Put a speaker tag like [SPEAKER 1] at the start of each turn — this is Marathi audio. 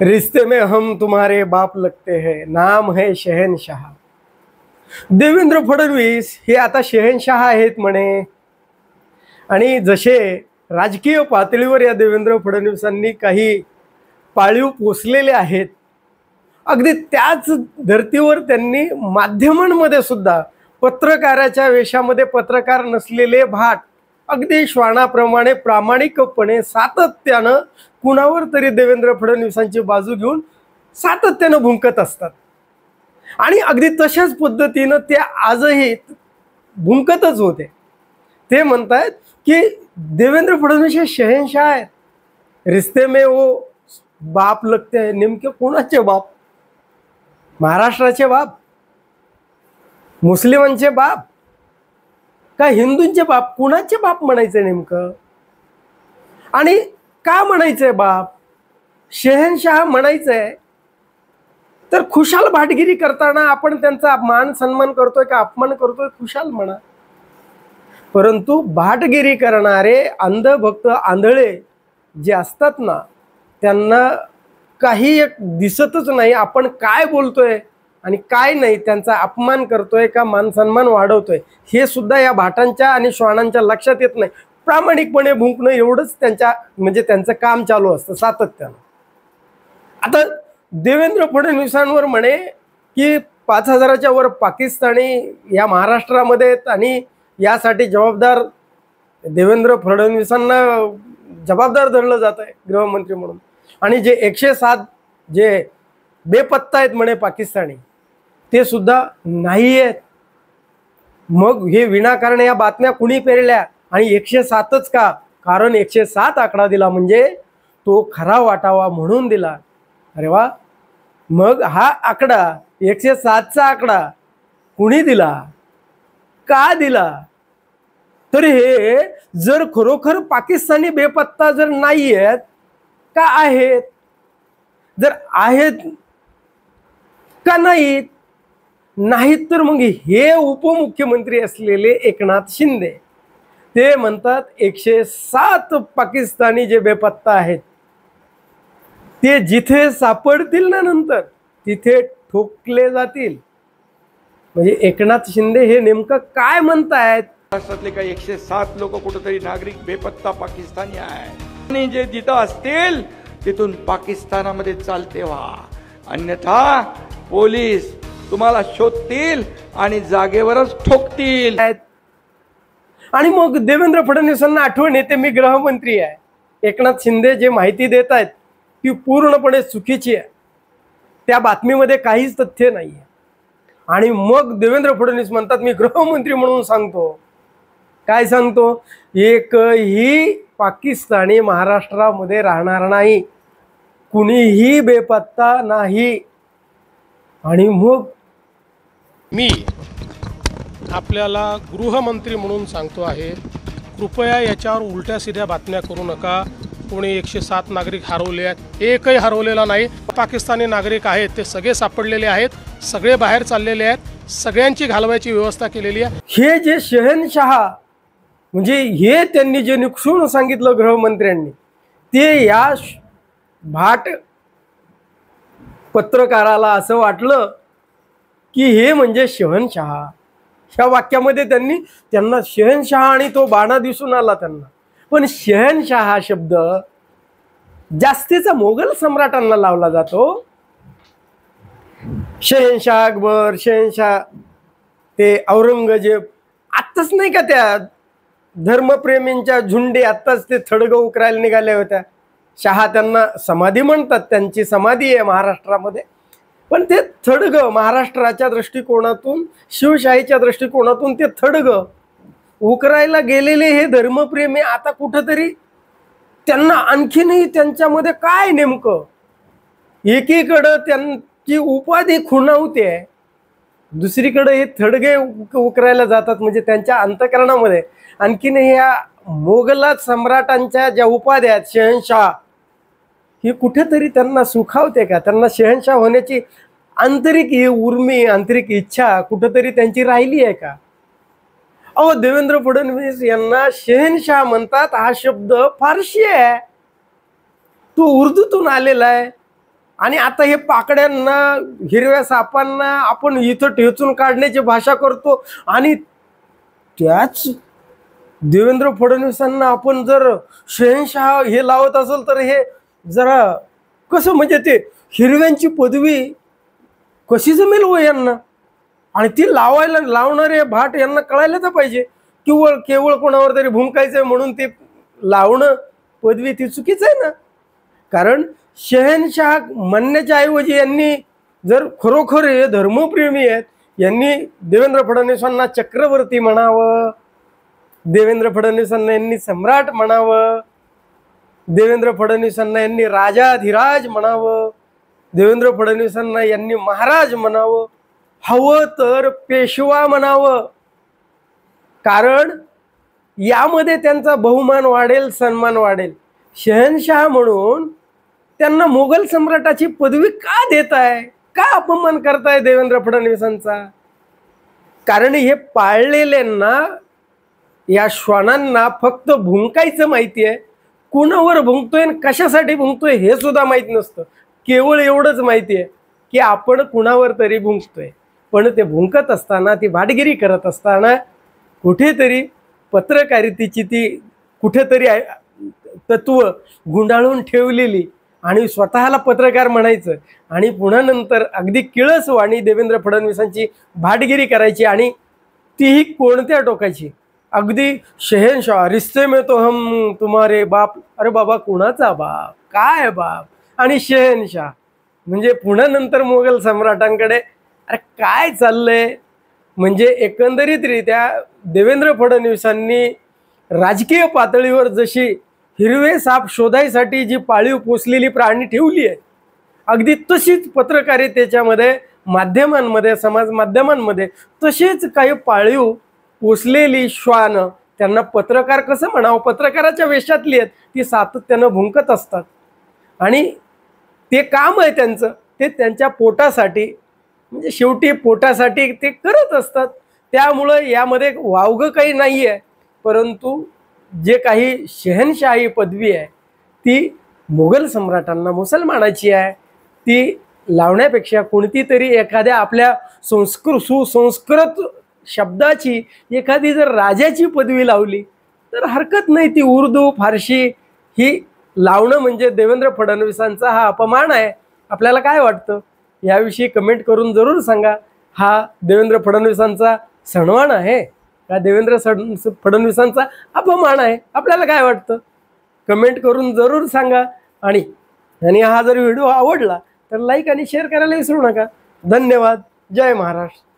[SPEAKER 1] रिश्ते में हम तुम्हारे बाप लगते हैं, नाम है शहनशाह। देवेंद्र फडणवीस हे आता शहनशाह आहेत म्हणे। आणि जसे राजकीय पातळीवर या देवेंद्र फडणवीसांनी काही पाळीव पोसलेले आहेत, अगदी त्याच धर्तीवर त्यांनी माध्यमांमध्ये सुद्धा पत्रकाराच्या वेशामध्ये पत्रकार नसलेले भाट अगदी श्वानाप्रमाणे प्रामाणिकपणे सातत्यानं कुणावर तरी देवेंद्र फडणवीसांची बाजू घेऊन सातत्यानं भुंकत असतात। आणि अगदी तशाच पद्धतीनं ते आजही भुंकतच होते। ते म्हणतात की देवेंद्र फडणवीस हे शहनशाह आहेत, रिश्ते में वो बाप लगते हैं। नेमके कोणाचे बाप? महाराष्ट्राचे बाप, मुस्लिमांचे बाप का हिंदूंचे बाप? कुणाचे बाप म्हणायचे नेमकं? आणि का म्हणायचंय बाप? शहनशाह म्हणायचंय तर खुशाल भाटगिरी करताना आपण त्यांचा मान सन्मान करतोय का अपमान करतोय? खुशाल म्हणा। परंतु भाटगिरी करणारे अंधभक्त आंधळे जे असतात ना, त्यांना काही एक दिसतच नाही आपण काय बोलतोय आणि काय नाही, त्यांचा अपमान करतोय का मान सन्मान वाढवतोय हे सुद्धा या भाटांच्या आणि श्वानांच्या लक्षात येत नाही। प्रामाणिकपणे भुंकणं एवढंच त्यांचं काम चालू असतं सातत्यानं। आता देवेंद्र फडणवीसांवर म्हणे की 5000च्या वर पाकिस्तानी या महाराष्ट्रामध्ये आहेत आणि यासाठी जबाबदार देवेंद्र फडणवीसांना जबाबदार धरलं जात आहे गृहमंत्री म्हणून। आणि जे 107 जे बेपत्ता आहेत म्हणे पाकिस्तानी, ते सुद्धा नाही आहेत। मग हे विनाकारण या बातम्या कुणी पेरल्या? आणि 107च का? कारण 107 आकडा दिला म्हणजे तो खरा वाटावा म्हणून दिला। अरे वा, मग हा आकडा 107चा आकडा कुणी दिला, का दिला? तर हे जर खरोखर पाकिस्तानी बेपत्ता जर नाही आहेत का आहेत, जर आहेत का नाहीत, नाहीत तर मग हे उपमुख्यमंत्री असलेले एकनाथ शिंदे ते म्हणतात 107 पाकिस्तानी जे बेपत्ता आहेत ते जिथे सापडतील ना नंतर तिथे ठोकले जातील। म्हणजे एकनाथ शिंदे हे नेमकं काय म्हणतायत?
[SPEAKER 2] महाराष्ट्रातले काही 107 लोक कुठेतरी नागरिक बेपत्ता पाकिस्तानी आहे आणि जे जिथं असतील तिथून पाकिस्तानामध्ये चालते व्हा, अन्यथा पोलीस तुम्हाला शोधतील आणि जागेवरच ठोकतील।
[SPEAKER 1] आणि मग देवेंद्र फडणवीसांना आठवण येते मी गृहमंत्री आहे। एकनाथ शिंदे जे माहिती देत आहेत ती पूर्णपणे चुकीची आहे, त्या बातमीमध्ये काहीच तथ्य नाही आहे। आणि मग देवेंद्र फडणवीस म्हणतात मी गृहमंत्री म्हणून सांगतो, काय सांगतो? एकही पाकिस्तानी महाराष्ट्रामध्ये राहणार नाही, कुणीही बेपत्ता नाही। आणि मग
[SPEAKER 3] मी आपल्याला गृहमंत्री म्हणून सांगतो आहे, कृपया याच्यावर उलट्या सीध्या बातम्या करू नका। कोणी 107 नागरिक हरवले आहेत, एकही हरवलेला नाही। पाकिस्तानी नागरिक आहेत ते सगळे सापडलेले आहेत, सगळे बाहेर चाललेले आहेत, सगळ्यांची घालवायची व्यवस्था केलेली आहे।
[SPEAKER 1] हे जे शहनशाह म्हणजे हे त्यांनी जे निक्षून सांगितलं गृहमंत्र्यांनी, ते या भाट पत्रकाराला असं वाटलं की हे म्हणजे शहनशाह। ह्या वाक्यामध्ये त्यांना शहनशाह आणि तो बाणा दिसून आला त्यांना। पण शहनशाह हा शब्द जास्तीचा मोगल सम्राटांना लावला जातो। शहनशाह अकबर, शहनशाह ते औरंगजेब, आत्ताच नाही का त्या धर्मप्रेमींच्या झुंडी आत्ताच ते थडगं उकरायला निघाल्या होत्या। शाह त्यांना समाधी म्हणतात, त्यांची समाधी आहे महाराष्ट्रामध्ये। पण ते थडगं महाराष्ट्राच्या दृष्टिकोनातून, शिवशाहीच्या दृष्टिकोनातून ते थडगं उकरायला गेलेले हे धर्मप्रेमी आता कुठंतरी त्यांना आणखीनही त्यांच्यामध्ये काय नेमकं, एकीकडं त्यांची उपाधी खुणावते, दुसरीकडे हे थडगे उकरायला जातात। म्हणजे त्यांच्या अंतःकरणामध्ये आणखीनही या मोगला सम्राटांच्या ज्या उपाध्या आहेत शहनशाह, ही कुठेतरी त्यांना सुखावते का? त्यांना शहनशाह होण्याची आंतरिक उर्मी, आंतरिक इच्छा कुठेतरी त्यांची राहिली आहे का? अहो, देवेंद्र फडणवीस यांना शहनशाह म्हणतात हा शब्द फारशी आहे, तो उर्दूतून आलेला आहे। आणि आता हे पाकड्यांना, हिरव्या सापांना आपण इथं ठेचून काढण्याची भाषा करतो, आणि त्याच देवेंद्र फडणवीसांना आपण जर शहनशाह हे लावत असेल तर हे जरा कसं, म्हणजे ते हिरव्यांची पदवी कशी जमेल हो यांना? आणि ती लावणारे भाट यांना कळायला तर पाहिजे. केवळ कोणावर तरी भुंकायचंय म्हणून ते लावणं पदवी ती चुकीचं आहे ना. कारण शहनशाह म्हणण्याच्या ऐवजी यांनी, जर खरोखर हे धर्मप्रेमी आहेत, यांनी देवेंद्र फडणवीसांना चक्रवर्ती म्हणावं, देवेंद्र फडणवीसांना यांनी सम्राट म्हणावं, देवेंद्र फडणवीसांना यांनी राजाधिराज म्हणावं, देवेंद्र फडणवीसांना यांनी महाराज म्हणावं, हवं तर पेशवा म्हणावं. कारण यामध्ये त्यांचा बहुमान वाढेल, सन्मान वाढेल. शहनशाह म्हणून त्यांना मोगल सम्राटाची पदवी का देताय? का अपमान करताय देवेंद्र फडणवीसांचा? कारण हे पाळलेल्यांना, या श्वानांना फक्त भुंकायचं माहिती आहे. कुणावर भुंकतोय आणि कशासाठी भुंकतोय हे सुद्धा माहीत नसतं. केवळ एवढंच माहिती आहे की आपण कुणावर तरी भुंकतोय. पण ते भुंकत असताना, ती भाटगिरी करत असताना कुठेतरी पत्रकारितेची ती कुठेतरी तत्व गुंडाळून ठेवलेली, आणि स्वतःला पत्रकार म्हणायचं, आणि पुन्हा नंतर अगदी किळस वाणी देवेंद्र फडणवीसांची भाटगिरी करायची, आणि तीही कोणत्या टोकाची? अगदी शहनशाह, रिश्ते में तो हम तुम्हारे बाप. अरे बाबा, कुणाचा बाप? काय बाप? आणि शहनशाह म्हणजे पुन्हा नंतर मोगल सम्राटांकडे. अरे काय चाललंय? म्हणजे एकंदरीतरित्या देवेंद्र फडणवीसांनी राजकीय पातळीवर जशी हिरवे साप शोधायसाठी जी पाळीव पोसलेली प्राणी ठेवली आहे, अगदी तशीच पत्रकारितेच्यामध्ये, माध्यमांमध्ये, समाज माध्यमांमध्ये तशीच काही पाळीव पोसलेली श्वान, त्यांना पत्रकार कसं म्हणावं, पत्रकाराच्या वेशातली आहेत, ती सातत्यानं भुंकत असतात. आणि ते काम आहे त्यांचं, ते त्यांच्या पोटासाठी, म्हणजे शेवटी पोटासाठी ते करत असतात. त्यामुळं यामध्ये वावगं काही नाही आहे. परंतु जे काही शहनशाही पदवी आहे ती मुघल सम्राटांना मुसलमानाची आहे. ती लावण्यापेक्षा कोणती तरी एखाद्या आपल्या सुसंस्कृत शब्दाची एखादी जर राजाची पदवी लावली तर हरकत नाही. ती उर्दू, फारशी ही लावणं म्हणजे देवेंद्र फडणवीसांचा हा अपमान आहे. आपल्याला काय वाटतं याविषयी कमेंट करून जरूर सांगा. हा देवेंद्र फडणवीसांचा सन्मान आहे का देवेंद्र फडणवीसांचा अपमान आहे? आपल्याला काय वाटतं कमेंट करून जरूर सांगा. आणि हा जर व्हिडिओ आवडला तर लाईक आणि शेअर करायला विसरू नका. धन्यवाद. जय महाराष्ट्र.